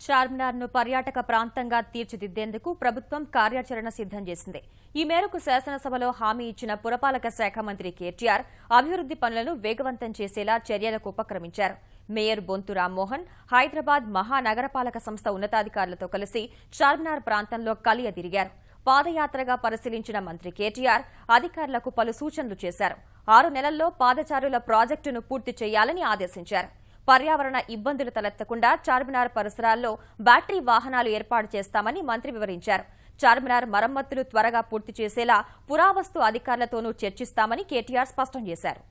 చార్మినార్ను పర్యాటక ప్రాంతంగా తీర్చిదిద్దేందుకు ప్రభుత్వం కార్యాచరణ సిద్దం చేసింది. ఈ మేరకు శాసనసభలో హామీ ఇచ్చిన పురపాలక శాఖ మంత్రి కేటీఆర్ అభివృద్ది పనులను వేగవంతం చేసేలా చర్యలకు ఉపక్రమించారు. మేయర్ బొంతు రామ్మోహన్ హైదరాబాద్ మహానగరపాలక సంస్థ ఉన్నతాధికారులతో కలిసి చార్మినార్ ప్రాంతంలో కలియదిరిగారు. పాదయాత్రగా పరిశీలించిన మంత్రి కేటీఆర్ అధికారులకు పలు సూచనలు చేశారు. 6 నెలల్లో పాదచారుల ప్రాజెక్టును పూర్తి చేయాలని ఆదేశించారు. పర్యావరణ ఇబ్బందులు తలెత్తకుండా చార్మినార్ పరిసరాల్లో బ్యాటరీ వాహనాలు ఏర్పాటు చేస్తామని మంత్రి వివరించారు. చార్మినార్ మరమ్మతులు త్వరగా పూర్తి చేసేలా పురావస్తు అధికారులతోనూ చర్చిస్తామని కేటీఆర్ స్పష్టం చేశారు.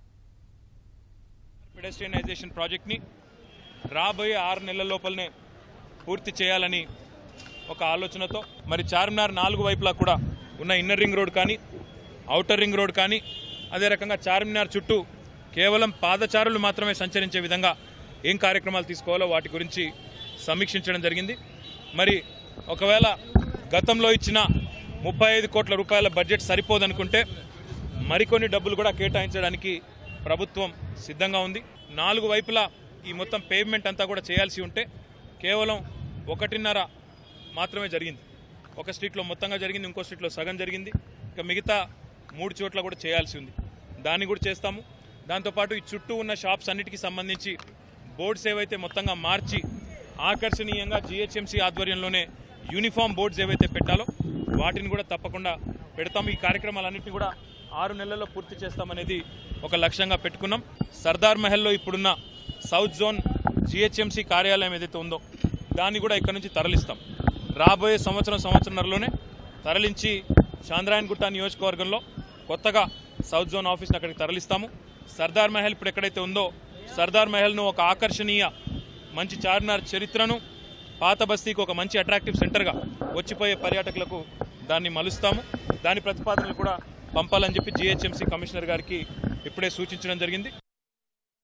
పెడెస్ట్రియనైజేషన్ ప్రాజెక్ట్ ని రాబోయే 6 నెలల లోపలనే పూర్తి చేయాలని ఒక ఆలోచనతో మరి చార్మినార్ 4 వైపులా కూడా ఉన్న ఇన్నర్ రింగ్ రోడ్ కానీ ఔటర్ రింగ్ రోడ్ కానీ అదే రకంగా చార్మినార్ చుట్టూ కేవలం పాదచారులు మాత్రమే సంచరించే విధంగా ఏం కార్యక్రమాలు తీసుకోవాలో వాటి గురించి సమీక్షించడం జరిగింది. మరి ఒకవేళ గతంలో ఇచ్చిన 35 కోట్ల రూపాయల బడ్జెట్ సరిపోదనుకుంటే మరికొన్ని డబ్బులు కూడా కేటాయించడానికి ప్రభుత్వం సిద్ధంగా ఉంది. 4 వైపులా ఈ మొత్తం పేవ్మెంట్ అంతా కూడా చేయాల్సి ఉంటే కేవలం 1.5 మాత్రమే జరిగింది. ఒక స్ట్రీట్లో మొత్తంగా జరిగింది, ఇంకో స్ట్రీట్లో సగం జరిగింది. ఇక మిగతా 3 చోట్ల కూడా చేయాల్సి ఉంది. దాన్ని కూడా చేస్తాము. దాంతోపాటు ఈ చుట్టూ ఉన్న షాప్స్ అన్నిటికీ సంబంధించి బోర్డ్స్ ఏవైతే మొత్తంగా మార్చి ఆకర్షణీయంగా జీహెచ్ఎంసీ ఆధ్వర్యంలోనే యూనిఫామ్ బోర్డ్స్ ఏవైతే పెట్టాలో వాటిని కూడా తప్పకుండా పెడతాము. ఈ కార్యక్రమాలన్నింటినీ కూడా 6 నెలల్లో పూర్తి చేస్తామనేది ఒక లక్ష్యంగా పెట్టుకున్నాం. సర్దార్ మహల్లో ఇప్పుడున్న సౌత్ జోన్ జీహెచ్ఎంసీ కార్యాలయం ఏదైతే ఉందో దాన్ని కూడా ఇక్కడ నుంచి తరలిస్తాం. రాబోయే సంవత్సరంన్నరలోనే తరలించి చాంద్రాయణగుట్ట నియోజకవర్గంలో కొత్తగా సౌత్ జోన్ ఆఫీస్ని అక్కడికి తరలిస్తాము. సర్దార్ మహల్ ఇప్పుడు ఎక్కడైతే ఉందో సర్దార్ మహల్ను ఒక ఆకర్షణీయ మంచి చార్మినార్ చరిత్రను పాత బస్తీకి ఒక మంచి అట్రాక్టివ్ సెంటర్గా వచ్చిపోయే పర్యాటకులకు దాన్ని మలుస్తాము. దాని ప్రతిపాదనలు కూడా పంపాలని చెప్పి జీహెచ్ఎంసీ కమిషనర్ గారికి ఇప్పుడే సూచించడం జరిగింది.